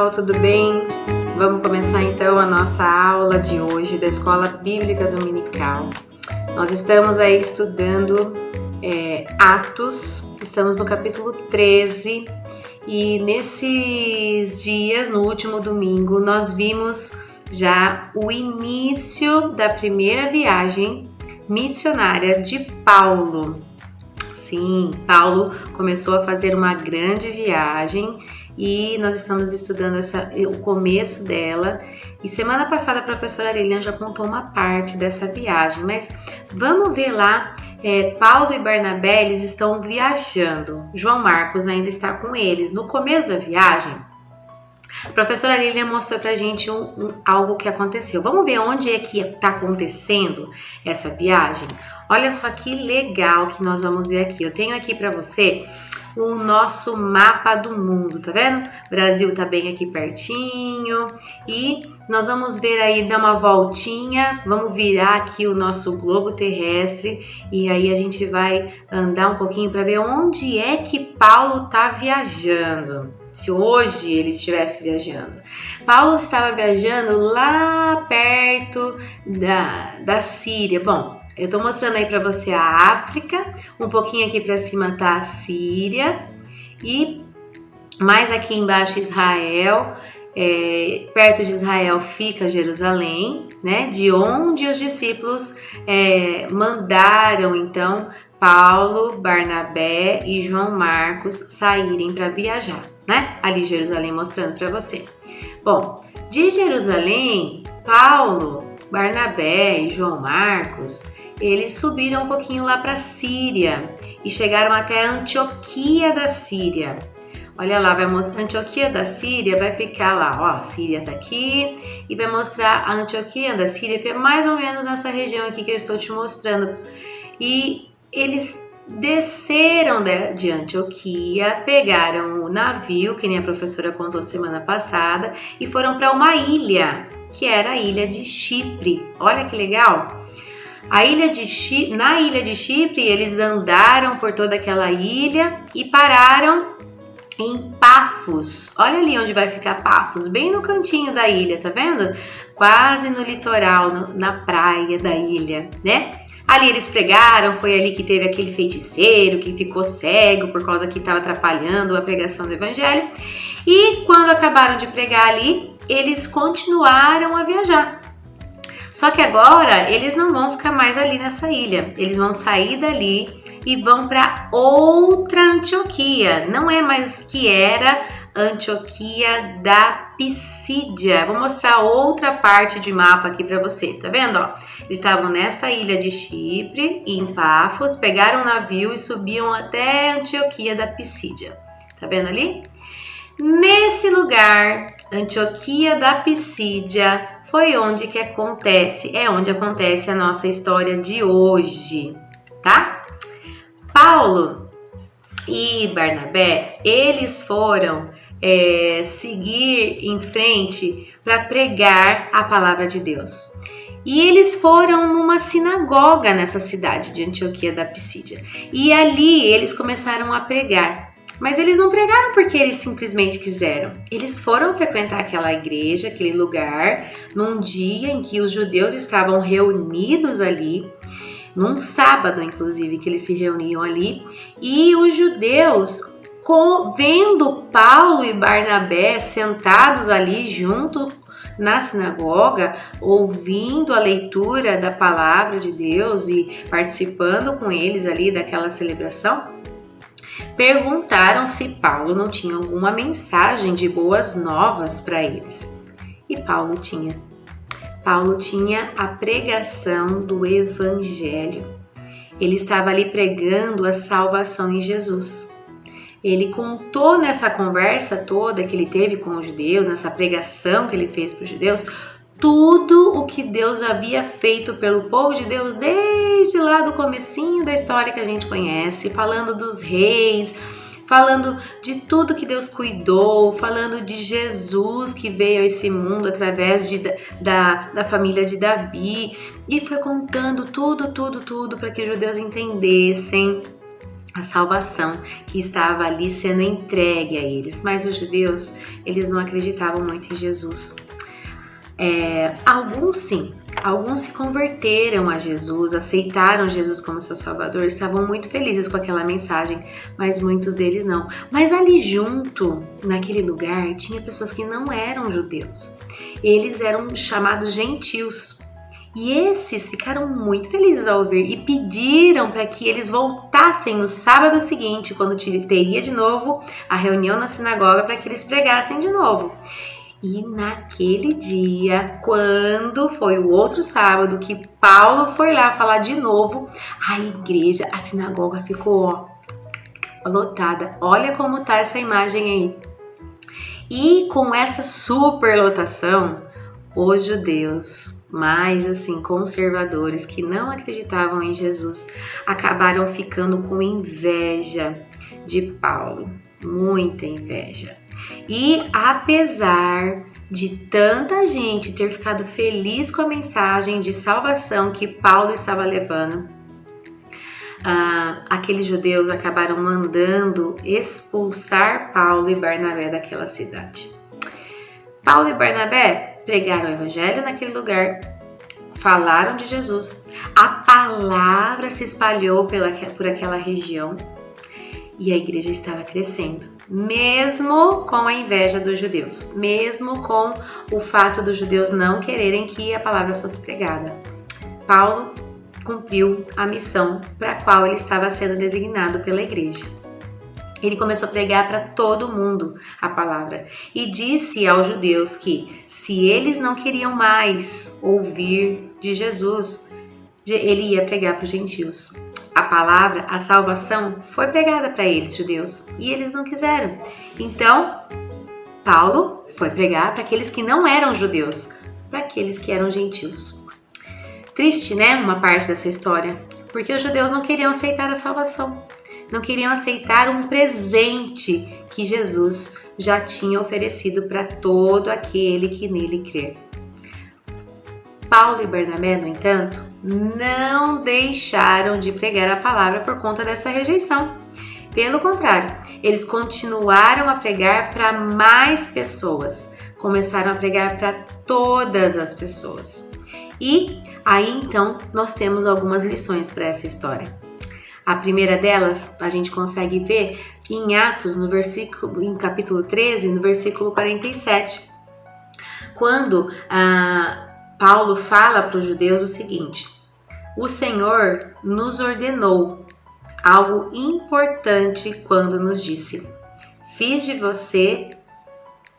pessoal, tudo bem? Vamos começar então a nossa aula de hoje da Escola Bíblica Dominical. Nós estamos aí estudando Atos, estamos no capítulo 13 e nesses dias, no último domingo, nós vimos já o início da primeira viagem missionária de Paulo. Sim, Paulo começou a fazer uma grande viagem e nós estamos estudando o começo dela. E semana passada a professora Lilian já contou uma parte dessa viagem, mas vamos ver lá. Paulo e Barnabé, eles estão viajando. João Marcos ainda está com eles. No começo da viagem, a professora Lilian mostrou pra gente algo que aconteceu. Vamos ver onde é que está acontecendo essa viagem? Olha só que legal que nós vamos ver aqui. Eu tenho aqui para você o nosso mapa do mundo, tá vendo? O Brasil tá bem aqui pertinho e nós vamos ver aí, dar uma voltinha, vamos virar aqui o nosso globo terrestre e aí a gente vai andar um pouquinho para ver onde é que Paulo tá viajando. Se hoje ele estivesse viajando. Paulo estava viajando lá perto da Síria. Bom, eu tô mostrando aí para você a África, um pouquinho aqui para cima tá a Síria e mais aqui embaixo Israel, perto de Israel fica Jerusalém, né? De onde os discípulos mandaram então Paulo, Barnabé e João Marcos saírem para viajar, né? Ali Jerusalém mostrando para você. Bom, de Jerusalém, Paulo, Barnabé e João Marcos, eles subiram um pouquinho lá para a Síria e chegaram até Antioquia da Síria. Olha lá, vai mostrar Antioquia da Síria, vai ficar lá, ó, a Síria tá aqui e vai mostrar a Antioquia da Síria, fica mais ou menos nessa região aqui que eu estou te mostrando. E eles desceram de Antioquia, pegaram o navio, que nem a professora contou semana passada, e foram para uma ilha, que era a ilha de Chipre. Olha que legal! Na ilha de Chipre, eles andaram por toda aquela ilha e pararam em Pafos. Olha ali onde vai ficar Pafos, bem no cantinho da ilha, tá vendo? Quase no litoral, na praia da ilha, né? Ali eles pregaram, foi ali que teve aquele feiticeiro que ficou cego por causa que estava atrapalhando a pregação do evangelho. E quando acabaram de pregar ali, eles continuaram a viajar. Só que agora eles não vão ficar mais ali nessa ilha, eles vão sair dali e vão para outra Antioquia, não é mais que era Antioquia da Pisídia. Vou mostrar outra parte de mapa aqui para você, tá vendo? Ó, eles estavam nessa ilha de Chipre, em Pafos, pegaram um navio e subiam até Antioquia da Pisídia, tá vendo ali? Nesse lugar, Antioquia da Pisídia, foi onde acontece a nossa história de hoje, tá? Paulo e Barnabé, eles foram seguir em frente para pregar a palavra de Deus. E eles foram numa sinagoga nessa cidade de Antioquia da Pisídia. E ali eles começaram a pregar. Mas eles não pregaram porque eles simplesmente quiseram. Eles foram frequentar aquela igreja, aquele lugar, num dia em que os judeus estavam reunidos ali, num sábado, inclusive, que eles se reuniam ali, e os judeus, vendo Paulo e Barnabé sentados ali junto na sinagoga, ouvindo a leitura da palavra de Deus e participando com eles ali daquela celebração, perguntaram se Paulo não tinha alguma mensagem de boas novas para eles. E Paulo tinha. Paulo tinha a pregação do evangelho. Ele estava ali pregando a salvação em Jesus. Ele contou nessa conversa toda que ele teve com os judeus, nessa pregação que ele fez para os judeus, tudo o que Deus havia feito pelo povo de Deus desde lá do comecinho da história que a gente conhece, falando dos reis, falando de tudo que Deus cuidou, falando de Jesus que veio a esse mundo através da família de Davi, e foi contando tudo para que os judeus entendessem a salvação que estava ali sendo entregue a eles. Mas os judeus, eles não acreditavam muito em Jesus. Alguns sim, alguns se converteram a Jesus, aceitaram Jesus como seu Salvador, estavam muito felizes com aquela mensagem, mas muitos deles não. Mas ali junto, naquele lugar, tinha pessoas que não eram judeus. Eles eram chamados gentios. E esses ficaram muito felizes ao ouvir e pediram para que eles voltassem no sábado seguinte, quando teria de novo a reunião na sinagoga, para que eles pregassem de novo. E naquele dia, quando foi o outro sábado que Paulo foi lá falar de novo, a igreja, a sinagoga ficou lotada. Olha como tá essa imagem aí. E com essa superlotação, os judeus, mais assim, conservadores, que não acreditavam em Jesus, acabaram ficando com inveja de Paulo. Muita inveja. E apesar de tanta gente ter ficado feliz com a mensagem de salvação que Paulo estava levando, aqueles judeus acabaram mandando expulsar Paulo e Barnabé daquela cidade. Paulo e Barnabé pregaram o evangelho naquele lugar, falaram de Jesus, a palavra se espalhou por aquela região e a igreja estava crescendo. Mesmo com a inveja dos judeus, mesmo com o fato dos judeus não quererem que a palavra fosse pregada, Paulo cumpriu a missão para a qual ele estava sendo designado pela igreja. Ele começou a pregar para todo mundo a palavra e disse aos judeus que, se eles não queriam mais ouvir de Jesus, ele ia pregar para os gentios. A palavra, a salvação, foi pregada para eles, judeus, e eles não quiseram. Então, Paulo foi pregar para aqueles que não eram judeus, para aqueles que eram gentios. Triste, né? Uma parte dessa história, porque os judeus não queriam aceitar a salvação, não queriam aceitar um presente que Jesus já tinha oferecido para todo aquele que nele crer. Paulo e Barnabé, no entanto, não deixaram de pregar a palavra por conta dessa rejeição. Pelo contrário, eles continuaram a pregar para mais pessoas, começaram a pregar para todas as pessoas. E aí então nós temos algumas lições para essa história. A primeira delas a gente consegue ver em Atos, em capítulo 13, no versículo 47, quando Paulo fala para os judeus o seguinte: o Senhor nos ordenou algo importante quando nos disse: fiz de você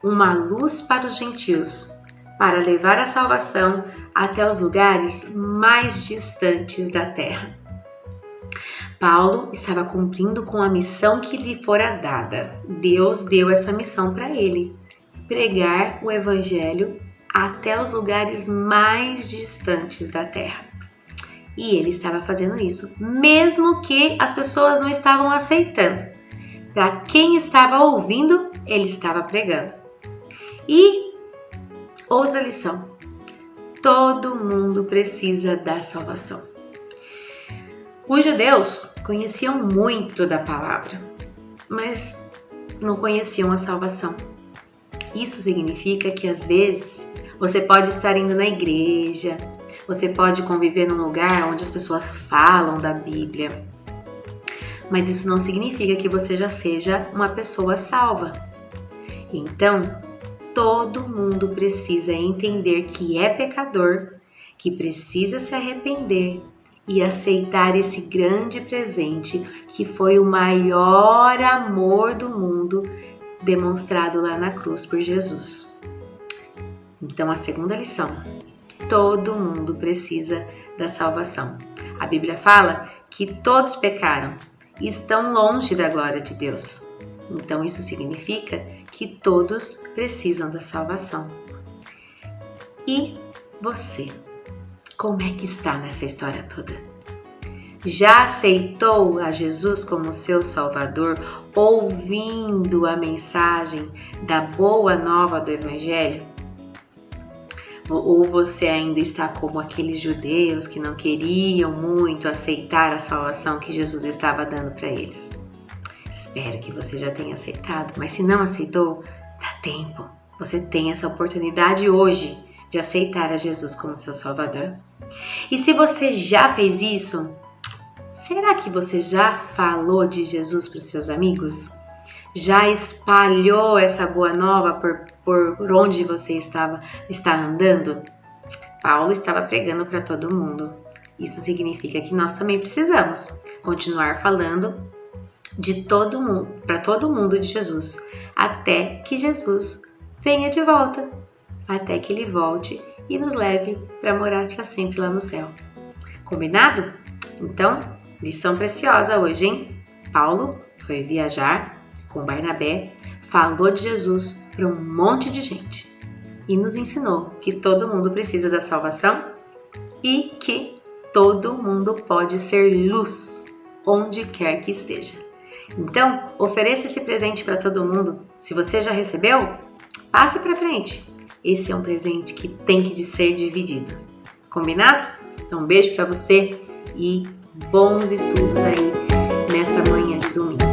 uma luz para os gentios, para levar a salvação até os lugares mais distantes da terra. Paulo estava cumprindo com a missão que lhe fora dada. Deus deu essa missão para ele: pregar o evangelho até os lugares mais distantes da terra. E ele estava fazendo isso, mesmo que as pessoas não estavam aceitando. Para quem estava ouvindo, ele estava pregando. E outra lição: todo mundo precisa da salvação. Os judeus conheciam muito da palavra, mas não conheciam a salvação. Isso significa que às vezes você pode estar indo na igreja, você pode conviver num lugar onde as pessoas falam da Bíblia, mas isso não significa que você já seja uma pessoa salva. Então, todo mundo precisa entender que é pecador, que precisa se arrepender e aceitar esse grande presente que foi o maior amor do mundo demonstrado lá na cruz por Jesus. Então, a segunda lição: todo mundo precisa da salvação. A Bíblia fala que todos pecaram e estão longe da glória de Deus. Então, isso significa que todos precisam da salvação. E você? Como é que está nessa história toda? Já aceitou a Jesus como seu Salvador, ouvindo a mensagem da boa nova do Evangelho? Ou você ainda está como aqueles judeus que não queriam muito aceitar a salvação que Jesus estava dando para eles? Espero que você já tenha aceitado, mas se não aceitou, dá tempo. Você tem essa oportunidade hoje de aceitar a Jesus como seu Salvador. E se você já fez isso, será que você já falou de Jesus para os seus amigos? Já espalhou essa boa nova por onde você está andando? Paulo estava pregando para todo mundo. Isso significa que nós também precisamos continuar falando de todo mundo, para todo mundo de Jesus, até que Jesus venha de volta, até que ele volte e nos leve para morar para sempre lá no céu. Combinado? Então, lição preciosa hoje, hein? Paulo foi viajar com Barnabé, falou de Jesus para um monte de gente e nos ensinou que todo mundo precisa da salvação e que todo mundo pode ser luz onde quer que esteja. Então, ofereça esse presente para todo mundo. Se você já recebeu, passe para frente. Esse é um presente que tem que ser dividido. Combinado? Então, um beijo para você e bons estudos aí nesta manhã de domingo.